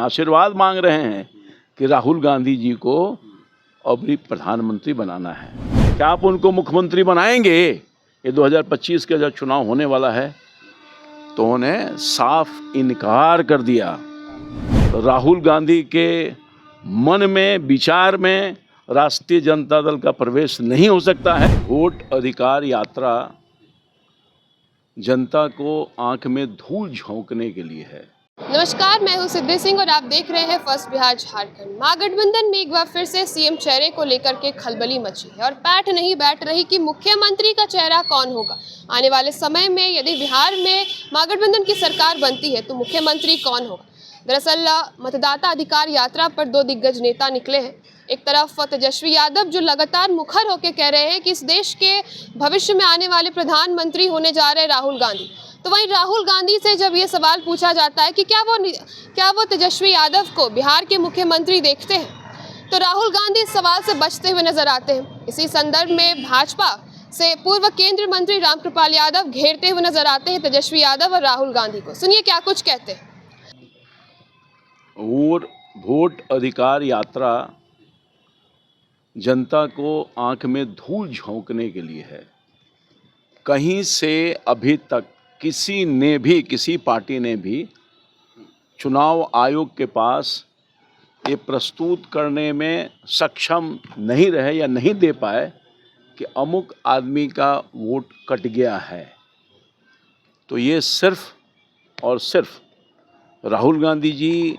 आशीर्वाद मांग रहे हैं कि राहुल गांधी जी को अभी प्रधानमंत्री बनाना है। क्या आप उनको मुख्यमंत्री बनाएंगे? ये 2025 का जब चुनाव होने वाला है तो उन्हें साफ इनकार कर दिया। राहुल गांधी के मन में, विचार में राष्ट्रीय जनता दल का प्रवेश नहीं हो सकता है। वोट अधिकार यात्रा जनता को आंख में धूल झोंकने के लिए है। नमस्कार, मैं हूं सिद्धि सिंह और आप देख रहे हैं फर्स्ट बिहार झारखंड। महागठबंधन में एक बार फिर से सीएम चेहरे को लेकर के खलबली मची है और पैठ नहीं बैठ रही कि मुख्यमंत्री का चेहरा कौन होगा। आने वाले समय में यदि बिहार में महागठबंधन की सरकार बनती है तो मुख्यमंत्री कौन होगा। दरअसल मतदाता अधिकार यात्रा पर दो दिग्गज नेता निकले हैं। एक तरफ तेजस्वी यादव जो लगातार मुखर होकर कह रहे हैं कि इस देश के भविष्य में आने वाले प्रधानमंत्री होने जा रहे राहुल गांधी, तो वहीं राहुल गांधी से जब ये सवाल पूछा जाता है कि क्या वो तेजस्वी यादव को बिहार के मुख्यमंत्री देखते हैं, तो राहुल गांधी इस सवाल से बचते हुए नजर आते हैं। इसी संदर्भ में भाजपा से पूर्व केंद्रीय मंत्री रामकृपाल यादव घेरते हुए नजर आते हैं तेजस्वी यादव और राहुल गांधी को। सुनिए क्या कुछ कहते हैं। वोट अधिकार यात्रा जनता को आंख में धूल झोंकने के लिए है। कहीं से अभी तक किसी पार्टी ने भी चुनाव आयोग के पास ये प्रस्तुत करने में सक्षम नहीं रहे या नहीं दे पाए कि अमुक आदमी का वोट कट गया है। तो ये सिर्फ और सिर्फ राहुल गांधी जी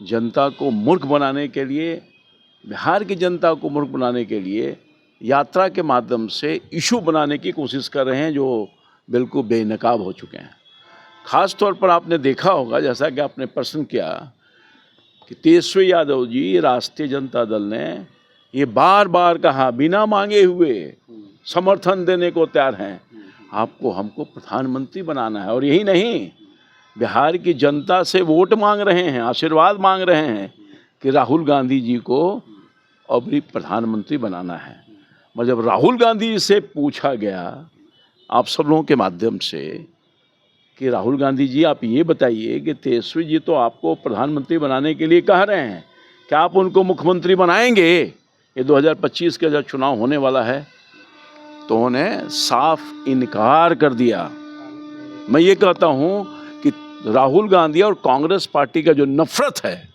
जनता को मूर्ख बनाने के लिए, बिहार की जनता को मूर्ख बनाने के लिए यात्रा के माध्यम से इशू बनाने की कोशिश कर रहे हैं, जो बिल्कुल बेनकाब हो चुके हैं। ख़ास तौर पर आपने देखा होगा, जैसा कि आपने प्रश्न किया, कि तेजस्वी यादव जी राष्ट्रीय जनता दल ने ये बार बार कहा, बिना मांगे हुए समर्थन देने को तैयार हैं, आपको हमको प्रधानमंत्री बनाना है। और यही नहीं, बिहार की जनता से वोट मांग रहे हैं, आशीर्वाद मांग रहे हैं कि राहुल गांधी जी को अभी प्रधानमंत्री बनाना है। मगर जब राहुल गांधी से पूछा गया आप सब लोगों के माध्यम से कि राहुल गांधी जी आप ये बताइए कि तेजस्वी जी तो आपको प्रधानमंत्री बनाने के लिए कह रहे हैं, क्या आप उनको मुख्यमंत्री बनाएंगे? ये 2025 का जब चुनाव होने वाला है तो उन्हें साफ इनकार कर दिया। मैं ये कहता हूँ कि राहुल गांधी और कांग्रेस पार्टी का जो नफरत है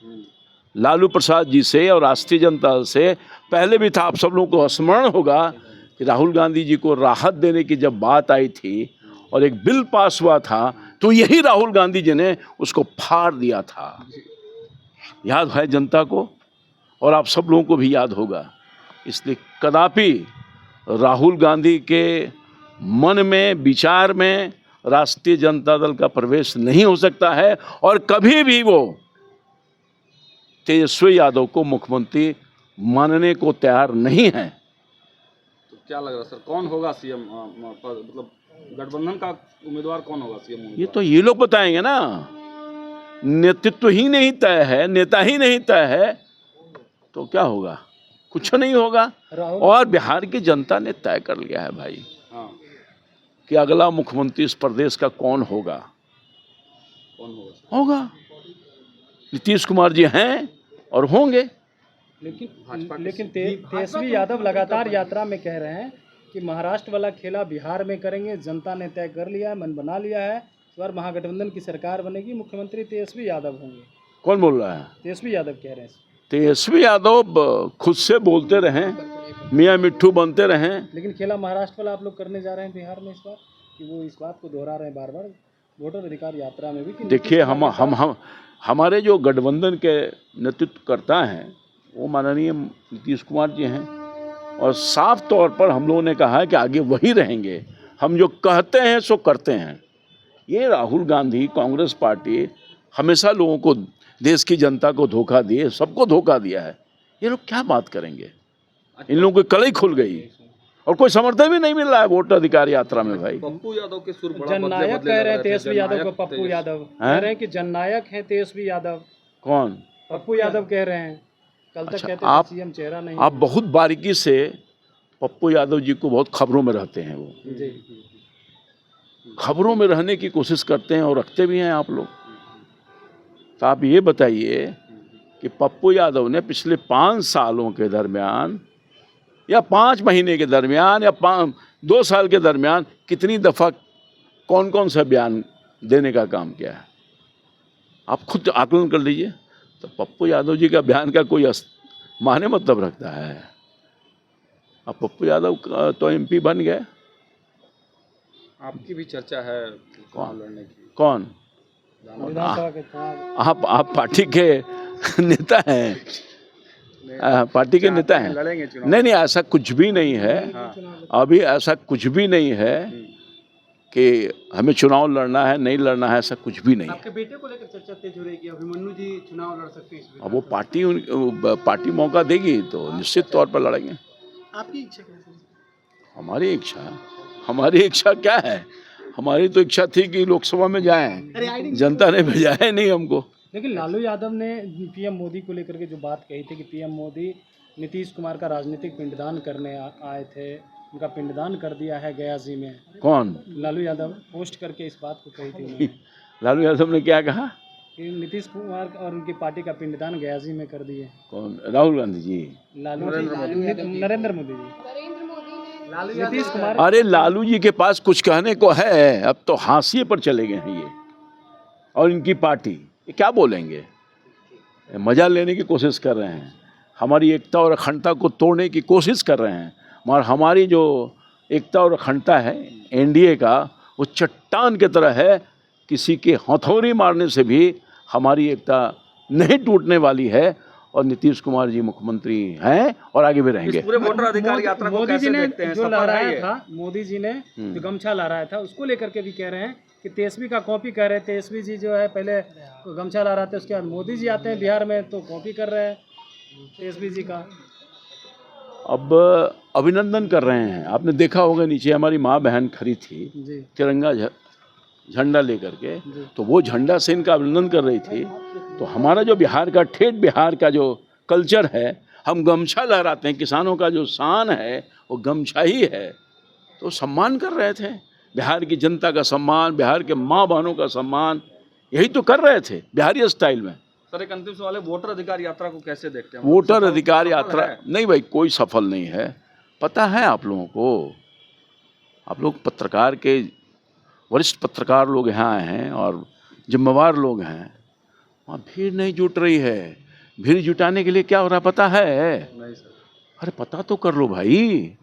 लालू प्रसाद जी से और राष्ट्रीय जनता दल से पहले भी था। आप सब लोगों को स्मरण होगा कि राहुल गांधी जी को राहत देने की जब बात आई थी और एक बिल पास हुआ था तो यही राहुल गांधी जी ने उसको फाड़ दिया था। याद है जनता को और आप सब लोगों को भी याद होगा। इसलिए कदापि राहुल गांधी के मन में, विचार में राष्ट्रीय जनता दल का प्रवेश नहीं हो सकता है और कभी भी वो तेजस्वी यादव को मुख्यमंत्री मानने को तैयार नहीं है। तो क्या लग रहा है सर, कौन होगा सीएम? मतलब गठबंधन का उम्मीदवार कौन होगा सीएम? ये तो ये लोग बताएंगे ना। नेतृत्व ही नहीं तय है, नेता ही नहीं तय है, तो क्या होगा? कुछ नहीं होगा। और बिहार की जनता ने तय कर लिया है भाई, हाँ, कि अगला मुख्यमंत्री इस प्रदेश का कौन होगा। कौन होगा? होगा नीतीश कुमार जी हैं और होंगे। लेकिन तेजस्वी यादव लगातार यात्रा में कह रहे हैं कि महाराष्ट्र वाला खेला बिहार में करेंगे, जनता ने तय कर लिया है, मन बना लिया है, इस बार महागठबंधन की सरकार बनेगी, मुख्यमंत्री तेजस्वी यादव होंगे। कौन बोल रहा है? तेजस्वी यादव कह रहे हैं। तेजस्वी यादव खुद से बोलते रहें, मियाँ मिट्ठू बनते रहें। लेकिन खेला महाराष्ट्र वाला आप लोग करने जा रहे हैं बिहार में इस बार, कि वो इस बात को दोहरा रहे हैं बार बार वोटर अधिकार यात्रा में भी। देखिए, हमारे जो गठबंधन के नेतृत्व करता हैं वो माननीय नीतीश कुमार जी हैं और साफ तौर पर हम लोगों ने कहा है कि आगे वही रहेंगे। हम जो कहते हैं सो करते हैं। ये राहुल गांधी, कांग्रेस पार्टी हमेशा लोगों को, देश की जनता को धोखा दिए, सबको धोखा दिया है। ये लोग क्या बात करेंगे? इन लोगों की कलई खुल गई और कोई समर्थन भी नहीं मिल रहा है वोट अधिकार यात्रा में भाई। पप्पू यादव के सुर बड़ा जननायक कह रहे हैं तेजस्वी यादव को। पप्पू यादव कह रहे हैं कि जननायक हैं तेजस्वी यादव। कौन? पप्पू यादव कह रहे हैं। कल तक कहते थे सीएम चेहरा नहीं। आप बहुत बारीकी से पप्पू यादव जी को, बहुत खबरों में रहते हैं वो, खबरों में रहने की कोशिश करते हैं और रखते भी हैं आप लोग। तो आप ये बताइए कि पप्पू यादव ने पिछले 5 सालों के दरमियान या 5 महीने के दरमियान या 2 साल के दरमियान कितनी दफ़ा कौन कौन सा बयान देने का काम किया है, आप खुद आकलन कर लीजिए। तो पप्पू यादव जी का बयान का कोई माने मतलब रखता है? अब पप्पू यादव तो MP बन गए। आपकी भी चर्चा है चुनाव लड़ने की। कौन? विधानसभा के चुनाव आप पार्टी के नेता हैं, पार्टी के नेता हैं। लड़ेंगे चुनाव? नहीं, ऐसा कुछ भी नहीं है। अभी ऐसा कुछ भी नहीं है कि हमें चुनाव लड़ना है नहीं लड़ना है, ऐसा कुछ भी नहीं है। आपके बेटे को लेकर चर्चा तेज हो रही है कि अभिमन्यु जी चुनाव लड़ सकते हैं इस अब वो पार्टी मौका देगी तो निश्चित तौर पर लड़ेंगे। आपकी इच्छा कैसे? हमारी इच्छा क्या है? हमारी तो इच्छा थी कि लोकसभा में जाएं, जनता ने भेजा है नहीं हमको। लेकिन लालू यादव ने PM मोदी को लेकर के जो बात कही थी कि PM मोदी नीतीश कुमार का राजनीतिक पिंडदान करने आए थे, उनका पिंडदान कर दिया है गया जी में। कौन? लालू यादव पोस्ट करके इस बात को कही थी उन्होंने। लालू यादव ने क्या कहा? कि नीतीश कुमार और उनकी पार्टी का पिंडदान गया जी में कर दिए। कौन? राहुल गांधी जी? नरेंद्र मोदी जी। नीतीश कुमार। अरे लालू जी के पास कुछ कहने को है, अब तो हाशिए पर चले गए हैं ये और इनकी पार्टी। ये क्या बोलेंगे? मजा लेने की कोशिश कर रहे हैं, हमारी एकता और अखंडता को तोड़ने की कोशिश कर रहे हैं। मगर हमारी जो एकता और अखंडता है NDA का, वो चट्टान की तरह है, किसी के हथौड़ी मारने से भी हमारी एकता नहीं टूटने वाली है। और नीतीश कुमार जी मुख्यमंत्री हैं और आगे भी रहेंगे। पूरे वोटर अधिकार यात्रा को कैसे देखते हैं? जो लहराया था मोदी जी ने, जो गमछा लहराया था, उसको लेकर के भी कह रहे हैं कि तेजस्वी का कॉपी कर रहे हैं। तेजस्वी जी जो है पहले गमछा लहराते, उसके बाद मोदी जी आते हैं बिहार में तो कॉपी कर रहे हैं तेजस्वी जी का। अब अभिनंदन कर रहे हैं। आपने देखा होगा नीचे हमारी माँ बहन खड़ी थी जी। तिरंगा झंडा लेकर के, तो वो झंडा से इनका अभिनंदन कर रही थी। तो हमारा जो बिहार का ठेठ बिहार का जो कल्चर है, हम गमछा लहराते हैं, किसानों का जो शान है वो गमछा ही है। तो सम्मान कर रहे थे, बिहार की जनता का सम्मान, बिहार के माँ बहनों का सम्मान, यही तो कर रहे थे बिहारी स्टाइल में। सर एक अंतिम सवाल है, वोटर अधिकार यात्रा को कैसे देखते हैं? वोटर अधिकार यात्रा नहीं भाई, कोई सफल नहीं है। पता है आप लोगों को, आप लोग पत्रकार के वरिष्ठ पत्रकार लोग यहाँ आए हैं और जिम्मेवार लोग हैं, वहाँ भीड़ नहीं जुट रही है। भीड़ जुटाने के लिए क्या हो रहा है पता है? नहीं सर। अरे पता तो कर लो भाई,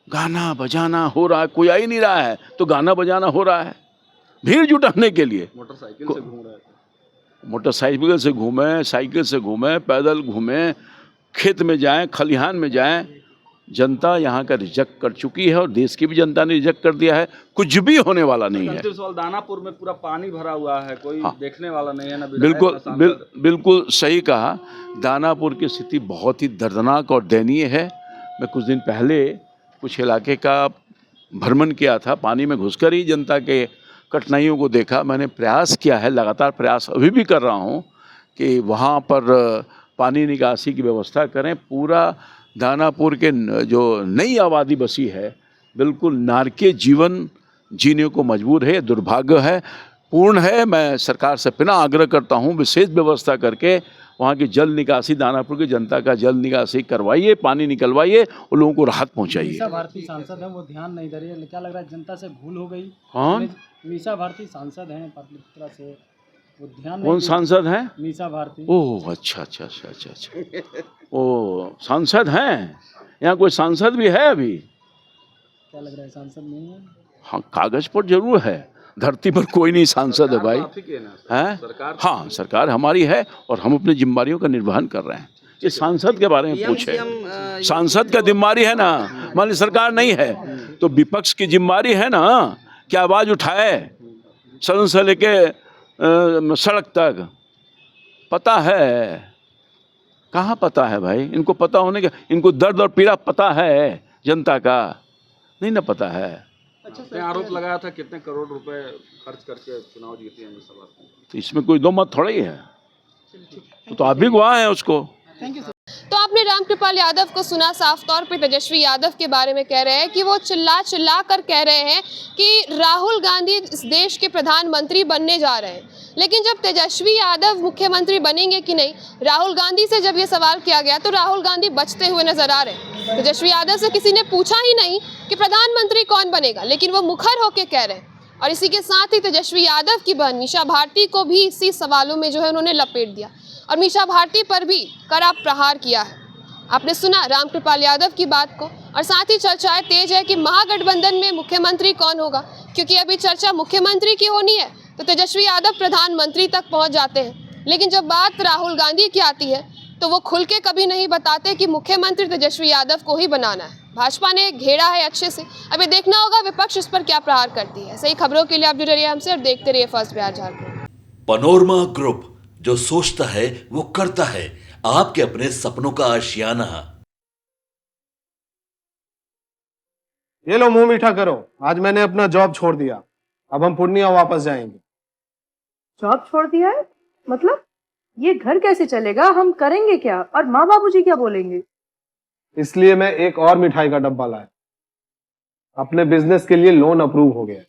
गाना बजाना हो रहा है, कोई आ ही नहीं रहा है तो गाना बजाना हो रहा है भीड़ जुटाने के लिए। मोटरसाइकिल से घूम रहे थे, मोटरसाइकिल से घूमें, साइकिल से घूमें, पैदल घूमें, खेत में जाएं, खलिहान में जाएं। जनता यहाँ का रिजेक्ट कर चुकी है और देश की भी जनता ने रिजेक्ट कर दिया है। कुछ भी होने वाला नहीं है। अंतिम सवाल, दानापुर में पूरा पानी भरा हुआ है, कोई देखने वाला नहीं है ना? बिल्कुल सही कहा। दानापुर की स्थिति बहुत ही दर्दनाक और दयनीय है। मैं कुछ दिन पहले कुछ इलाके का भ्रमण किया था, पानी में घुसकर ही जनता के कठिनाइयों को देखा। मैंने प्रयास किया है, लगातार प्रयास अभी भी कर रहा हूँ कि वहाँ पर पानी निकासी की व्यवस्था करें। पूरा दानापुर के जो नई आबादी बसी है, बिल्कुल नारकीय जीवन जीने को मजबूर है। दुर्भाग्य है, पूर्ण है। मैं सरकार से पुनः आग्रह करता हूँ, विशेष व्यवस्था करके वहाँ की जल निकासी, दानापुर की जनता का जल निकासी करवाइए, पानी निकलवाइए और लोगों को राहत पहुँचाइए। मीसा भारती सांसद हैं, वो ध्यान नहीं दे रही है, क्या लग रहा है जनता से भूल हो गई? कौन? मीसा भारती सांसद हैं पाटलिपुत्रा से, वो ध्यान कौन सांसद हैं? मीसा भारती। ओह अच्छा। ओ सांसद हैं, यहाँ कोई सांसद भी है अभी? क्या लग रहा है सांसद नहीं है? हाँ, कागज पर जरूर है, धरती पर कोई नहीं सांसद है भाई। हैं? हाँ, सरकार हमारी है और हम अपनी जिम्मेदारियों का निर्वहन कर रहे हैं। ये सांसद के बारे में पूछे, सांसद का जिम्मेदारी है ना, मान ली सरकार नहीं है तो विपक्ष की जिम्मेदारी है ना कि आवाज़ उठाए, सदन से लेके सड़क तक। पता है? कहाँ पता है भाई? इनको पता होने के, इनको दर्द और पीड़ा पता है जनता का, नहीं ना पता है। अच्छा, आरोप लगाया था कितने करोड़ रुपए खर्च करके चुनाव जीते हैं सवाल, तो इसमें कोई दो मत थोड़ा ही है, तो आप भी गवाह हैं उसको। तो आपने हमने रामकृपाल यादव को सुना साफ तौर पे तेजस्वी यादव के बारे में कह रहे हैं कि वो चिल्ला चिल्ला कर कह रहे हैं कि राहुल गांधी इस देश के प्रधानमंत्री बनने जा रहे हैं। लेकिन जब तेजस्वी यादव मुख्यमंत्री बनेंगे कि नहीं, राहुल गांधी से जब ये सवाल किया गया तो राहुल गांधी बचते हुए नजर आ रहे हैं। तेजस्वी यादव से किसी ने पूछा ही नहीं कि प्रधानमंत्री कौन बनेगा, लेकिन वो मुखर होकर कह रहे हैं। और इसी के साथ ही तेजस्वी यादव की बहन मीसा भारती को भी इसी सवालों में जो है उन्होंने लपेट दिया और मीसा भारती पर भी कड़ा प्रहार किया है। आपने सुना रामकृपाल यादव की बात को, और साथ ही चर्चाएं तेज है कि महागठबंधन में मुख्यमंत्री कौन होगा, क्योंकि अभी चर्चा मुख्यमंत्री की होनी है तो तेजस्वी यादव प्रधानमंत्री तक पहुंच जाते हैं। लेकिन जब बात राहुल गांधी की आती है तो वो खुल के कभी नहीं बताते कि मुख्यमंत्री तेजस्वी यादव को ही बनाना है। भाजपा ने घेरा है अच्छे से, अभी देखना होगा विपक्ष इस पर क्या प्रहार करती है। सही खबरों के लिए आप जुड़े रहिए हमसे और देखते रहिए first Bihar Jharkhand. Panorama group, जो सोचता है वो करता है, आपके अपने सपनों का आशियाना। ये लो मुंह मीठा करो, आज मैंने अपना जॉब छोड़ दिया, अब हम पूर्णिया वापस जाएंगे। जॉब छोड़ दिया है? मतलब ये घर कैसे चलेगा, हम करेंगे क्या और माँ बाबूजी क्या बोलेंगे? इसलिए मैं एक और मिठाई का डब्बा लाया, अपने बिजनेस के लिए लोन अप्रूव हो गया।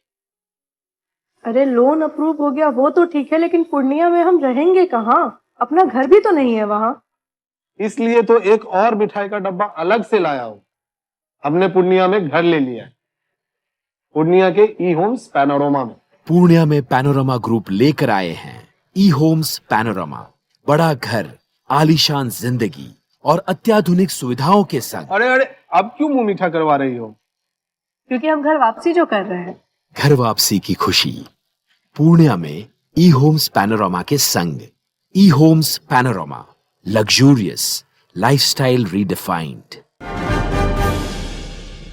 अरे लोन अप्रूव हो गया वो तो ठीक है, लेकिन पूर्णिया में हम रहेंगे कहाँ? अपना घर भी तो नहीं है वहाँ। इसलिए तो एक और मिठाई का डब्बा अलग से लाया हूँ। हमने पूर्णिया में घर ले लिया है, पूर्णिया के ई होम्स पैनोरमा में। पूर्णिया में पैनोरमा ग्रुप लेकर आए हैं ई होम्स पैनोरमा। बड़ा घर, आलीशान जिंदगी और अत्याधुनिक सुविधाओं के संग। अरे अरे, अब क्यों मुंह मीठा करवा रही हो? क्योंकि हम घर वापसी जो कर रहे हैं। घर वापसी की खुशी पूर्णिया में ई होम्स पैनोरमा के संग। E Homes Panorama, luxurious lifestyle redefined.